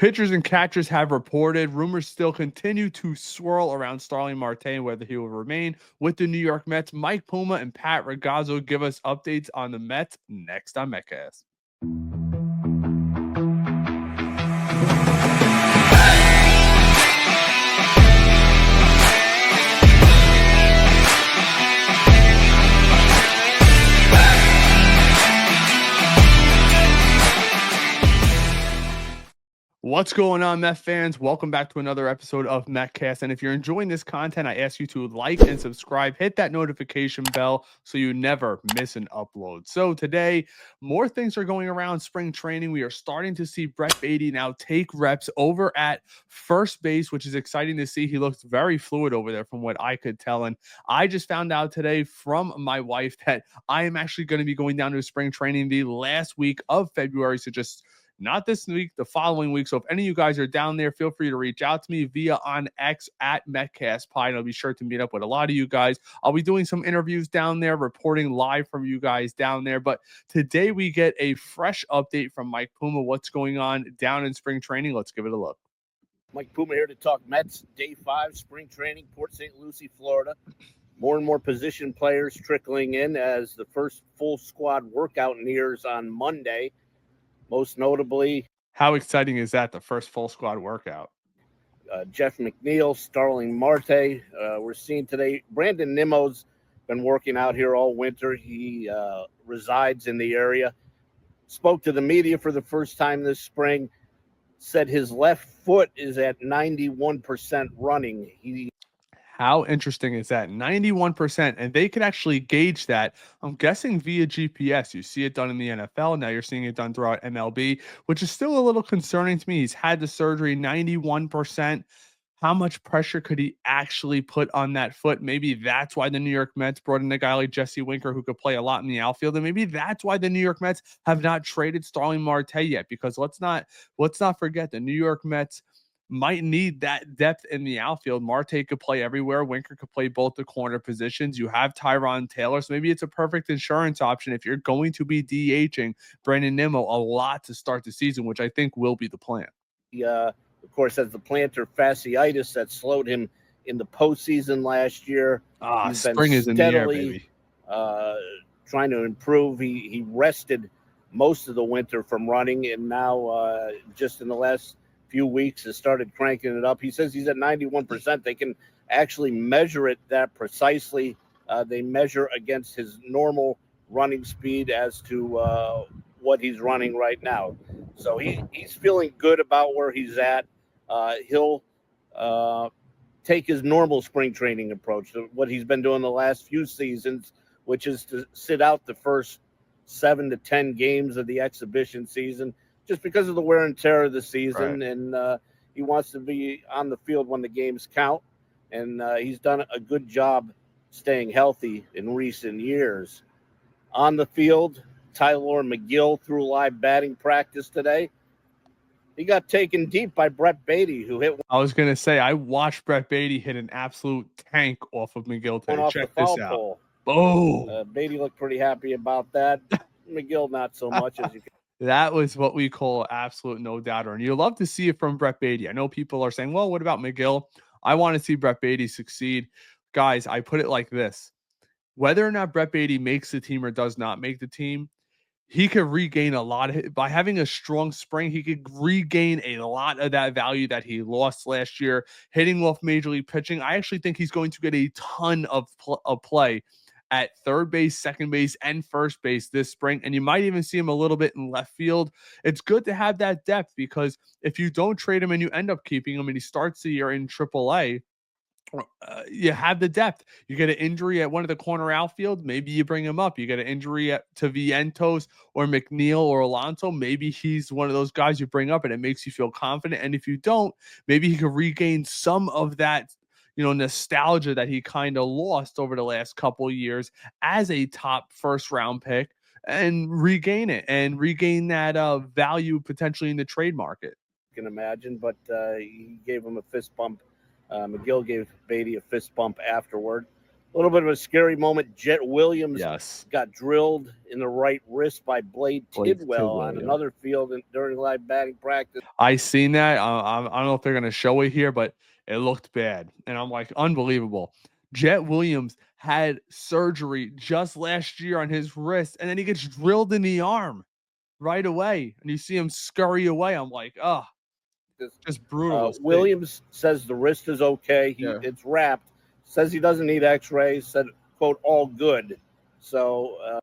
Pitchers and catchers have reported. Rumors still continue to swirl around Starling Marte and whether he will remain with the New York Mets. Mike Puma and Pat Ragazzo give us updates on the Mets next on MetCast. What's going on, Met fans? Welcome back to another episode of MetCast. And if you're enjoying this content, I ask you to like and subscribe, hit that notification bell so you never miss an upload. So today, more things are going around spring training. We are starting to see Brett Baty now take reps over at first base, which is exciting to see. He looks very fluid over there from what I could tell. And I just found out today from my wife that I am actually going to be going down to spring training the last week of February. So just not this week, the following week. So if any of you guys are down there, feel free to reach out to me via on X at MetCastPie, and I'll be sure to meet up with a lot of you guys. I'll be doing some interviews down there, reporting live from you guys down there. But today we get a fresh update from Mike Puma. What's going on down in spring training? Let's give it a look. Mike Puma here to talk Mets Day 5 spring training, Port St. Lucie, Florida. More and more position players trickling in as the first full squad workout nears on Monday. Most notably, how exciting is that? The first full squad workout. Jeff McNeil, Starling Marte. We're seeing today Brandon Nimmo's been working out here all winter. He resides in the area. Spoke to the media for the first time this spring. Said his left foot is at 91% running. How interesting is that? 91%. And they can actually gauge that, I'm guessing, via GPS. You see it done in the NFL. Now you're seeing it done throughout MLB, which is still a little concerning to me. He's had the surgery, 91%. How much pressure could he actually put on that foot? Maybe that's why the New York Mets brought in a guy like Jesse Winker who could play a lot in the outfield. And maybe that's why the New York Mets have not traded Starling Marte yet, because let's not forget the New York Mets might need that depth in the outfield. Marte could play everywhere. Winker could play both the corner positions. You have Tyron Taylor, so maybe it's a perfect insurance option if you're going to be DHing Brandon Nimmo a lot to start the season, which I think will be the plan. Of course, has the plantar fasciitis that slowed him in the postseason last year. Spring is in the air, baby. Trying to improve. He rested most of the winter from running, and now just in the last few weeks has started cranking it up. He says he's at 91%. They can actually measure it that precisely. They measure against his normal running speed as to what he's running right now. So he's feeling good about where he's at. He'll take his normal spring training approach to what he's been doing the last few seasons, which is to sit out the first 7 to 10 games of the exhibition season, just because of the wear and tear of the season. Right. And he wants to be on the field when the games count. And he's done a good job staying healthy in recent years. On the field, Tyler McGill threw live batting practice today. He got taken deep by Brett Baty, who hit. I was going to say, I watched Brett Baty hit an absolute tank off of McGill today. Check this out. Pole. Boom. Baty looked pretty happy about that. McGill, not so much as you can. That was what we call absolute no-doubter. And you love to see it from Brett Baty. I know people are saying, well, what about McGill? I want to see Brett Baty succeed. Guys, I put it like this. Whether or not Brett Baty makes the team or does not make the team, he could regain a lot of, by having a strong spring, he could regain a lot of that value that he lost last year, hitting off major league pitching. I actually think he's going to get a ton of play at third base, second base, and first base this spring. And you might even see him a little bit in left field. It's good to have that depth, because if you don't trade him and you end up keeping him and he starts the year in AAA, you have the depth. You get an injury at one of the corner outfield, maybe you bring him up. You get an injury to Vientos or McNeil or Alonso, maybe he's one of those guys you bring up and it makes you feel confident. And if you don't, maybe he could regain some of that, nostalgia that he kind of lost over the last couple of years as a top first round pick, and regain it and regain that value potentially in the trade market. You can imagine, but he gave him a fist bump. McGill gave Baty a fist bump afterward. A little bit of a scary moment. Jett Williams Yes. got drilled in the right wrist by Blade Tidwell on Yeah. another field during live batting practice. I seen that. I don't know if they're gonna show it here, but it looked bad, and I'm like, unbelievable. Jett Williams had surgery just last year on his wrist, and then he gets drilled in the arm right away, and you see him scurry away. I'm like, oh, just brutal to see. Williams says the wrist is okay. It's wrapped. Says he doesn't need X-rays. Said, "quote all good." So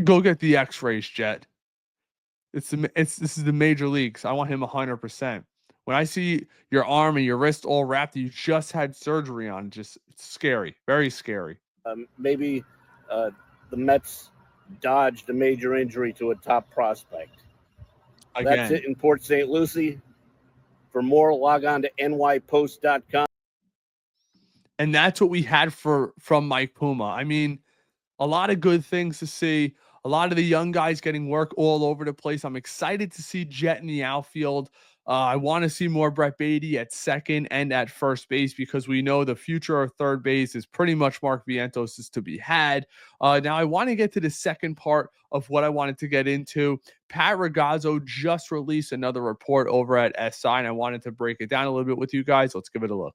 Go get the X-rays, Jett. This is the major leagues. I want him 100%. When I see your arm and your wrist all wrapped, you just had surgery on. Just it's scary, very scary. Maybe the Mets dodged a major injury to a top prospect. Again. That's it in Port St. Lucie. For more, log on to nypost.com. And that's what we had from Mike Puma. I mean, a lot of good things to see. A lot of the young guys getting work all over the place. I'm excited to see Jett in the outfield. I want to see more Brett Baty at second and at first base because we know the future of third base is pretty much Mark Vientos is to be had. Now, I want to get to the second part of what I wanted to get into. Pat Ragazzo just released another report over at SI, and I wanted to break it down a little bit with you guys. Let's give it a look.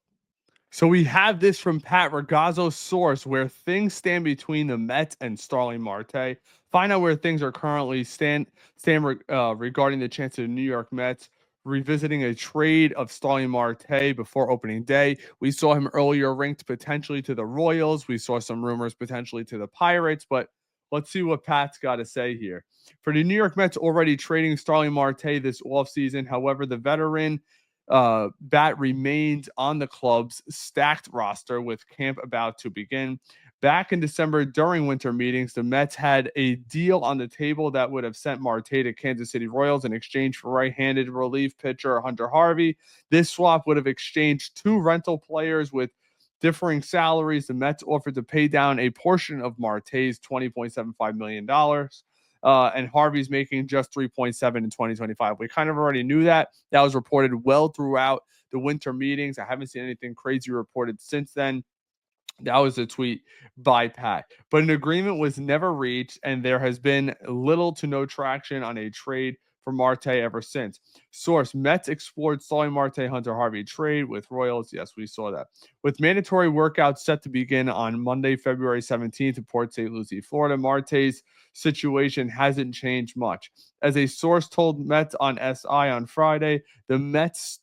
So we have this from Pat Ragazzo's source where things stand between the Mets and Starling Marte. Find out where things are currently stand regarding the chance of the New York Mets revisiting a trade of Starling Marte before opening day. We saw him earlier linked potentially to the Royals. We saw some rumors potentially to the Pirates, but let's see what Pat's got to say here. For the New York Mets already trading Starling Marte this offseason, however, the veteran bat remains on the club's stacked roster with camp about to begin. Back in December during winter meetings, the Mets had a deal on the table that would have sent Marte to Kansas City Royals in exchange for right-handed relief pitcher Hunter Harvey. This swap would have exchanged two rental players with differing salaries. The Mets offered to pay down a portion of Marte's $20.75 million. And Harvey's making just 3.7 in 2025. We kind of already knew that. That was reported well throughout the winter meetings. I haven't seen anything crazy reported since then. That was a tweet by Pat. But an agreement was never reached, and there has been little to no traction on a trade for Marte ever since. Source: Mets explored Starling Marte Hunter Harvey trade with Royals. Yes, we saw that. With mandatory workouts set to begin on Monday, February 17th in Port St. Lucie, Florida, Marte's situation hasn't changed much. As a source told Mets on SI on Friday, the Mets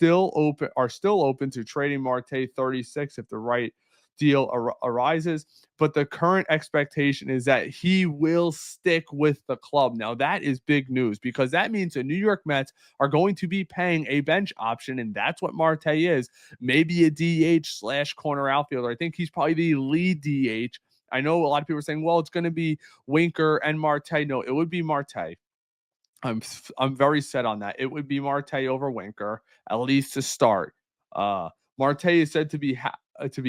are still open to trading Marte 36 if the right deal arises, but the current expectation is that he will stick with the club. Now, that is big news because that means the New York Mets are going to be paying a bench option, and that's what Marte is. Maybe a DH / corner outfielder. I think he's probably the lead DH. I know a lot of people are saying, well, it's going to be Winker and Marte. No, it would be Marte. I'm very set on that. It would be Marte over Winker, at least to start. Marte is said to be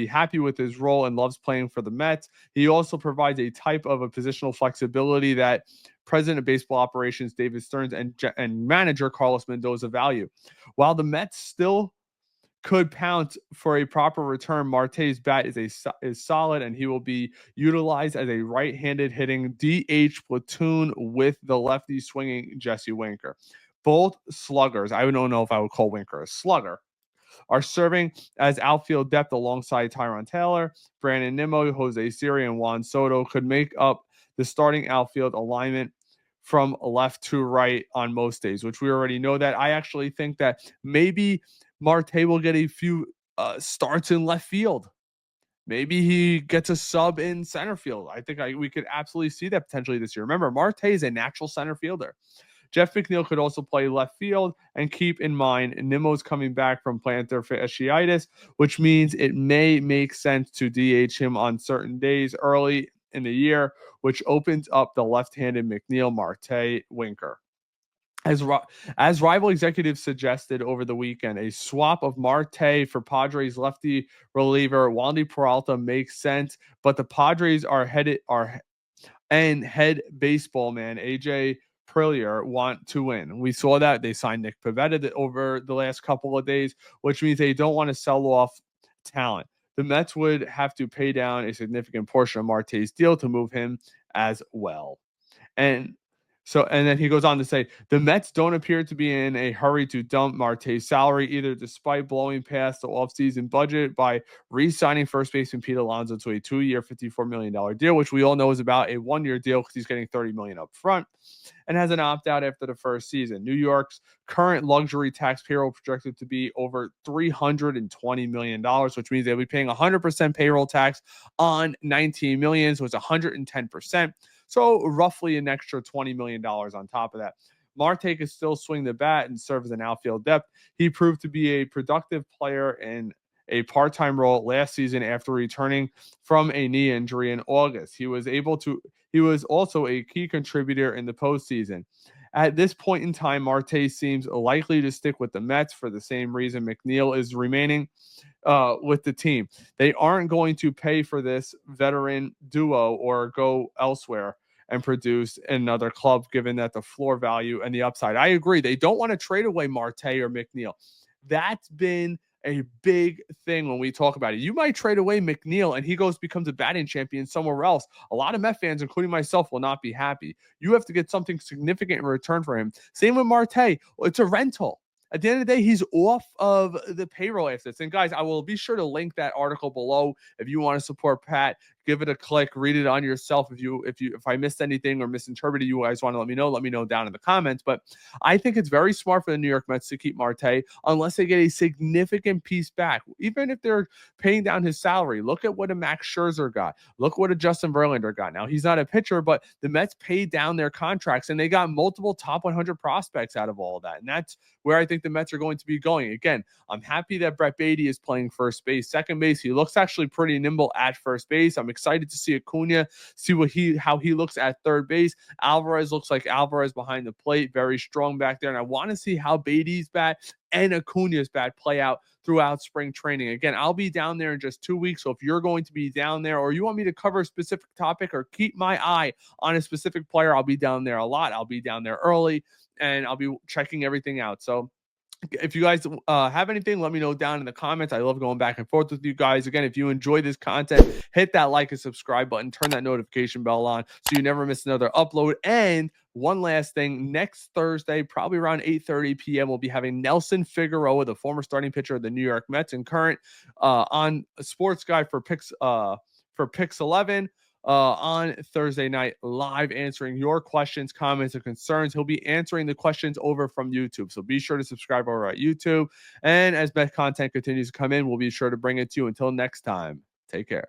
happy with his role and loves playing for the Mets. He also provides a type of a positional flexibility that President of Baseball Operations David Stearns and manager Carlos Mendoza value. While the Mets still could pounce for a proper return, Marte's bat is solid, and he will be utilized as a right-handed hitting DH platoon with the lefty swinging Jesse Winker. Both sluggers, I don't know if I would call Winker a slugger, are serving as outfield depth alongside Tyrone Taylor. Brandon Nimmo, Jose Siri, and Juan Soto could make up the starting outfield alignment from left to right on most days, which we already know that. I actually think that maybe Marte will get a few starts in left field. Maybe he gets a sub in center field. I think we could absolutely see that potentially this year. Remember, Marte is a natural center fielder. Jeff McNeil could also play left field, and keep in mind, Nimmo's coming back from plantar fasciitis, which means it may make sense to DH him on certain days early in the year, which opens up the left-handed McNeil, Marte, Winker. As rival executives suggested over the weekend, a swap of Marte for Padres lefty reliever Wandy Peralta makes sense, but the Padres head baseball man AJ Preller want to win. We saw that they signed Nick Pivetta over the last couple of days, which means they don't want to sell off talent. the Mets would have to pay down a significant portion of Marte's deal to move him as well. And and then he goes on to say, the Mets don't appear to be in a hurry to dump Marte's salary either, despite blowing past the offseason budget by re-signing first baseman Pete Alonso to a 2-year, $54 million deal, which we all know is about a 1-year deal because he's getting $30 million up front and has an opt-out after the first season. New York's current luxury tax payroll projected to be over $320 million, which means they'll be paying 100% payroll tax on $19 million, so it's 110%. So roughly an extra $20 million on top of that. Marte could still swing the bat and serve as an outfield depth. He proved to be a productive player in a part-time role last season after returning from a knee injury in August. He was also a key contributor in the postseason. At this point in time, Marte seems likely to stick with the Mets for the same reason McNeil is remaining with the team. They aren't going to pay for this veteran duo or go elsewhere and produce another club, given that the floor value and the upside. I agree. They don't want to trade away Marte or McNeil. That's been a big thing when we talk about it. You might trade away McNeil and he becomes a batting champion somewhere else. A lot of Met fans, including myself, will not be happy. You have to get something significant in return for him. Same with Marte. It's a rental. At the end of the day, he's off of the payroll after this. And guys, I will be sure to link that article below if you want to support Pat. Give it a click, read it on yourself. If I missed anything or misinterpreted, you guys want to let me know down in the comments. But I think it's very smart for the New York Mets to keep Marte unless they get a significant piece back. Even if they're paying down his salary, look at what a Max Scherzer got. Look what a Justin Verlander got. Now, he's not a pitcher, but the Mets paid down their contracts and they got multiple top 100 prospects out of all of that. And that's where I think the Mets are going to be going. Again, I'm happy that Brett Baty is playing first base, second base. He looks actually pretty nimble at first base. I'm excited to see Acuna, see how he looks at third base. Alvarez looks like Alvarez behind the plate, very strong back there. And I want to see how Baty's bat and Acuna's bat play out throughout spring training. Again, I'll be down there in just 2 weeks. So if you're going to be down there or you want me to cover a specific topic or keep my eye on a specific player, I'll be down there a lot. I'll be down there early and I'll be checking everything out. So if you guys have anything, let me know down in the comments. I love going back and forth with you guys. Again, if you enjoy this content, hit that like and subscribe button. Turn that notification bell on so you never miss another upload. And one last thing, next Thursday, probably around 8:30 p.m., we'll be having Nelson Figueroa, the former starting pitcher of the New York Mets and current on Sports Guy for Picks 11. On Thursday night, live answering your questions, comments, and concerns. He'll be answering the questions over from YouTube. So be sure to subscribe over at YouTube. And as Met content continues to come in, we'll be sure to bring it to you. Until next time, take care.